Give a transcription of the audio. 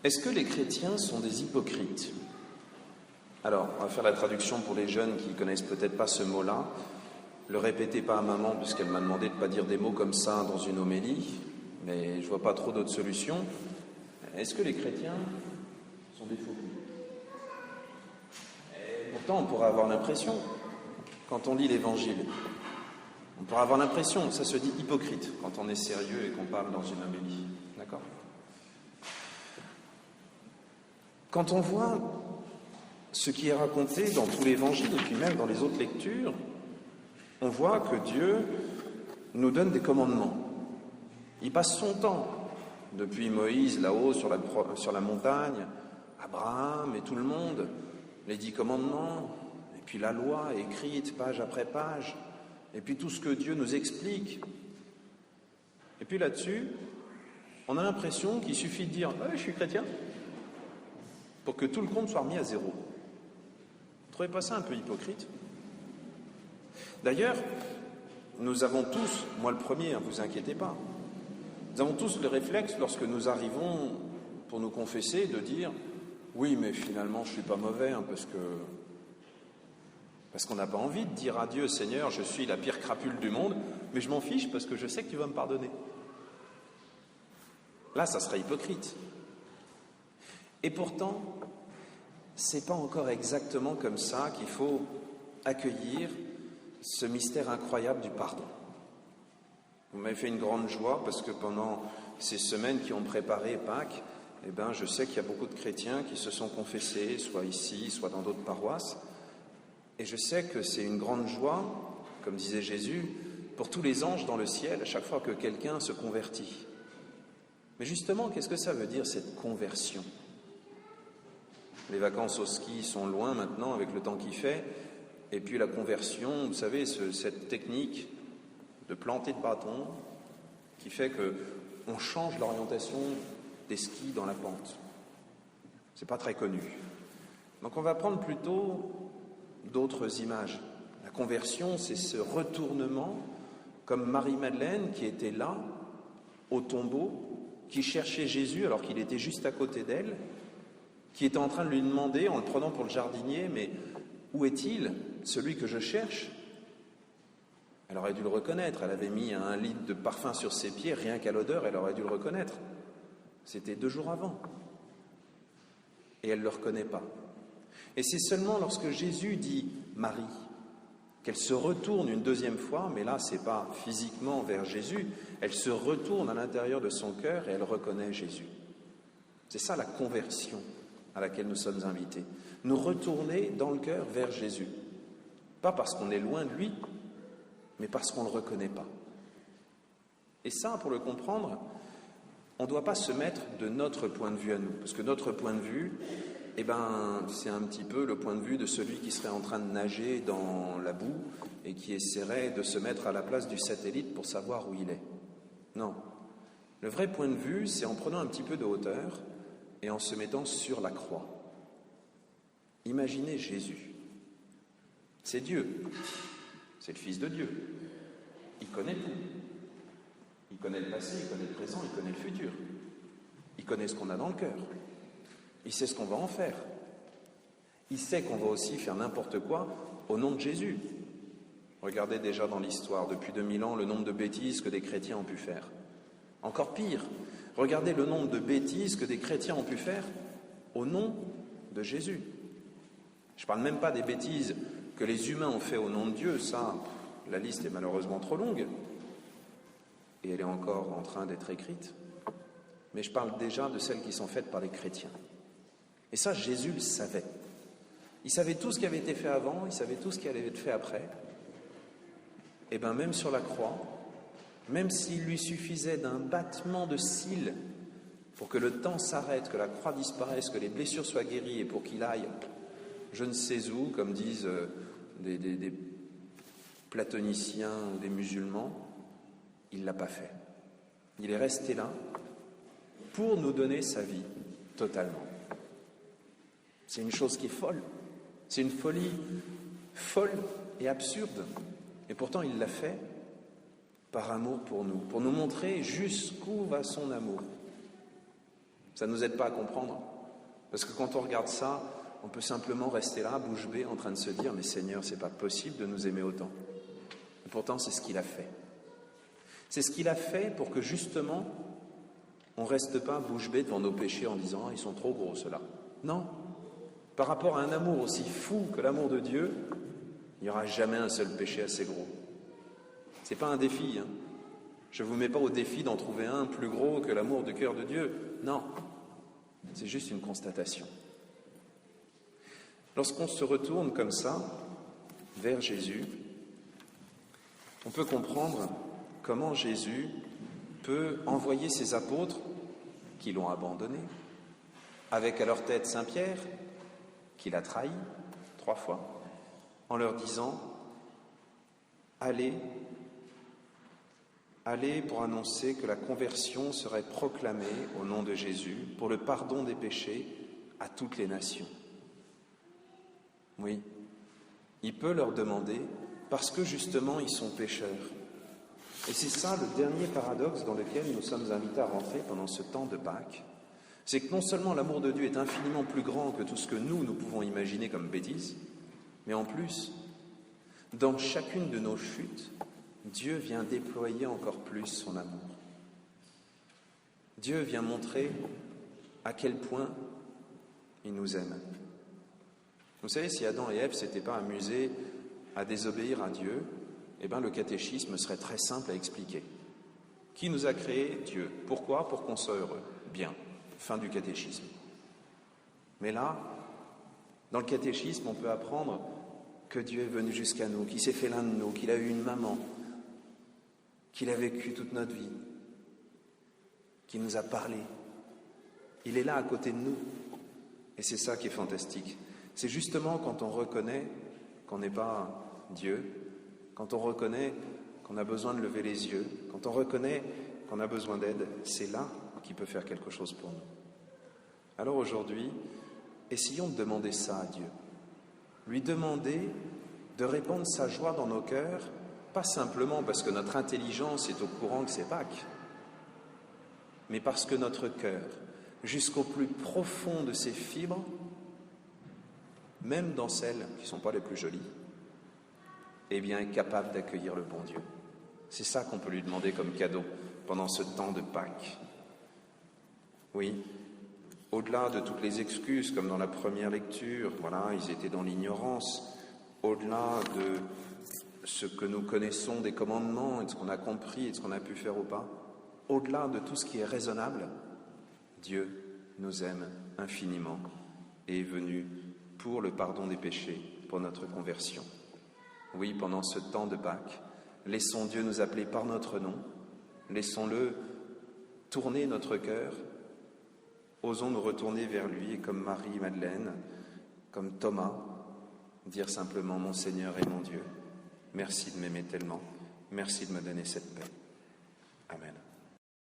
Est-ce que les chrétiens sont des hypocrites? Alors, on va faire la traduction pour les jeunes qui ne connaissent peut-être pas ce mot-là. Le répétez pas à maman, puisqu'elle m'a demandé de ne pas dire des mots comme ça dans une homélie, mais je ne vois pas trop d'autres solutions. Est-ce que les chrétiens sont des faux? Et pourtant, on pourrait avoir l'impression, quand on lit l'Évangile, on pourrait avoir l'impression, ça se dit hypocrite, quand on est sérieux et qu'on parle dans une homélie. D'accord? Quand on voit ce qui est raconté dans tout l'Évangile, et puis même dans les autres lectures, on voit que Dieu nous donne des commandements. Il passe son temps, depuis Moïse là-haut sur la montagne, Abraham et tout le monde, les 10 commandements, et puis la loi écrite page après page, et puis tout ce que Dieu nous explique. Et puis là-dessus, on a l'impression qu'il suffit de dire « je suis chrétien » pour que tout le compte soit remis à zéro. Vous trouvez pas ça un peu hypocrite? D'ailleurs, nous avons tous, moi le premier, ne vous inquiétez pas, nous avons tous le réflexe, lorsque nous arrivons pour nous confesser, de dire « oui, mais finalement, je ne suis pas mauvais, parce qu'on n'a pas envie de dire à Dieu, Seigneur, je suis la pire crapule du monde, mais je m'en fiche parce que je sais que tu vas me pardonner. » Là, ça serait hypocrite. Et pourtant, c'est pas encore exactement comme ça qu'il faut accueillir ce mystère incroyable du pardon. Vous m'avez fait une grande joie parce que pendant ces semaines qui ont préparé Pâques, je sais qu'il y a beaucoup de chrétiens qui se sont confessés, soit ici, soit dans d'autres paroisses. Et je sais que c'est une grande joie, comme disait Jésus, pour tous les anges dans le ciel, à chaque fois que quelqu'un se convertit. Mais justement, qu'est-ce que ça veut dire, cette conversion? Les vacances au ski sont loin maintenant, avec le temps qu'il fait. Et puis la conversion, vous savez, cette technique de planter de bâton qui fait qu'on change l'orientation des skis dans la pente. C'est pas très connu. Donc on va prendre plutôt d'autres images. La conversion, c'est ce retournement, comme Marie-Madeleine qui était là, au tombeau, qui cherchait Jésus alors qu'il était juste à côté d'elle, qui était en train de lui demander, en le prenant pour le jardinier, mais où est-il, celui que je cherche? Elle aurait dû le reconnaître, elle avait mis 1 litre de parfum sur ses pieds, rien qu'à l'odeur, elle aurait dû le reconnaître. C'était 2 jours avant. Et elle ne le reconnaît pas. Et c'est seulement lorsque Jésus dit « Marie », qu'elle se retourne une 2e fois, mais là, ce n'est pas physiquement vers Jésus, elle se retourne à l'intérieur de son cœur et elle reconnaît Jésus. C'est ça la conversion à laquelle nous sommes invités. Nous retourner dans le cœur vers Jésus. Pas parce qu'on est loin de lui, mais parce qu'on ne le reconnaît pas. Et ça, pour le comprendre, on ne doit pas se mettre de notre point de vue à nous. Parce que notre point de vue, c'est un petit peu le point de vue de celui qui serait en train de nager dans la boue et qui essaierait de se mettre à la place du satellite pour savoir où il est. Non. Le vrai point de vue, c'est en prenant un petit peu de hauteur et en se mettant sur la croix. Imaginez Jésus. C'est Dieu. C'est le Fils de Dieu. Il connaît tout. Il connaît le passé, il connaît le présent, il connaît le futur. Il connaît ce qu'on a dans le cœur. Il sait ce qu'on va en faire. Il sait qu'on va aussi faire n'importe quoi au nom de Jésus. Regardez déjà dans l'histoire, depuis 2000 ans, le nombre de bêtises que des chrétiens ont pu faire. Encore pire, regardez le nombre de bêtises que des chrétiens ont pu faire au nom de Jésus. Je ne parle même pas des bêtises que les humains ont fait au nom de Dieu, ça, la liste est malheureusement trop longue, et elle est encore en train d'être écrite. Mais je parle déjà de celles qui sont faites par les chrétiens. Et ça, Jésus le savait. Il savait tout ce qui avait été fait avant, il savait tout ce qui allait être fait après. Et même sur la croix, même s'il lui suffisait d'un battement de cils pour que le temps s'arrête, que la croix disparaisse, que les blessures soient guéries et pour qu'il aille je ne sais où, comme disent des platoniciens ou des musulmans, il ne l'a pas fait. Il est resté là pour nous donner sa vie totalement. C'est une chose qui est folle. C'est une folie folle et absurde. Et pourtant, il l'a fait par amour pour nous montrer jusqu'où va son amour. Ça ne nous aide pas à comprendre. Parce que quand on regarde ça, on peut simplement rester là, bouche bée, en train de se dire « Mais Seigneur, c'est pas possible de nous aimer autant. » Et pourtant, c'est ce qu'il a fait. C'est ce qu'il a fait pour que justement, on ne reste pas bouche bée devant nos péchés en disant « Ils sont trop gros, ceux-là. » Non. Par rapport à un amour aussi fou que l'amour de Dieu, il n'y aura jamais un seul péché assez gros. Ce n'est pas un défi. Je ne vous mets pas au défi d'en trouver un plus gros que l'amour du cœur de Dieu. Non. C'est juste une constatation. Lorsqu'on se retourne comme ça vers Jésus, on peut comprendre comment Jésus peut envoyer ses apôtres qui l'ont abandonné, avec à leur tête Saint-Pierre, qui l'a trahi 3 fois, en leur disant « Allez pour annoncer que la conversion serait proclamée au nom de Jésus pour le pardon des péchés à toutes les nations. » Oui, il peut leur demander parce que justement ils sont pécheurs. Et c'est ça le dernier paradoxe dans lequel nous sommes invités à rentrer pendant ce temps de Pâques. C'est que non seulement l'amour de Dieu est infiniment plus grand que tout ce que nous pouvons imaginer comme bêtises, mais en plus, dans chacune de nos chutes, Dieu vient déployer encore plus son amour. Dieu vient montrer à quel point il nous aime. Vous savez, si Adam et Ève ne s'étaient pas amusés à désobéir à Dieu, le catéchisme serait très simple à expliquer. Qui nous a créés? Dieu. Pourquoi? Pour qu'on soit heureux. Bien. Fin du catéchisme. Mais là, dans le catéchisme, on peut apprendre que Dieu est venu jusqu'à nous, qu'il s'est fait l'un de nous, qu'il a eu une maman, qu'il a vécu toute notre vie, qu'il nous a parlé. Il est là à côté de nous. Et c'est ça qui est fantastique. C'est justement quand on reconnaît qu'on n'est pas Dieu, quand on reconnaît qu'on a besoin de lever les yeux, quand on reconnaît qu'on a besoin d'aide, c'est là qu'il peut faire quelque chose pour nous. Alors aujourd'hui, essayons de demander ça à Dieu. Lui demander de répandre sa joie dans nos cœurs, pas simplement parce que notre intelligence est au courant que c'est Pâques, mais parce que notre cœur, jusqu'au plus profond de ses fibres, même dans celles qui ne sont pas les plus jolies, est capable d'accueillir le bon Dieu. C'est ça qu'on peut lui demander comme cadeau pendant ce temps de Pâques. Oui, au-delà de toutes les excuses, comme dans la première lecture, ils étaient dans l'ignorance, au-delà de ce que nous connaissons des commandements et de ce qu'on a compris et de ce qu'on a pu faire ou pas, au-delà de tout ce qui est raisonnable, Dieu nous aime infiniment et est venu pour le pardon des péchés, pour notre conversion. Oui, pendant ce temps de Pâques, laissons Dieu nous appeler par notre nom, laissons-le tourner notre cœur, osons nous retourner vers lui et comme Marie-Madeleine, comme Thomas, dire simplement « Mon Seigneur et mon Dieu, merci de m'aimer tellement, merci de me donner cette paix. » Amen.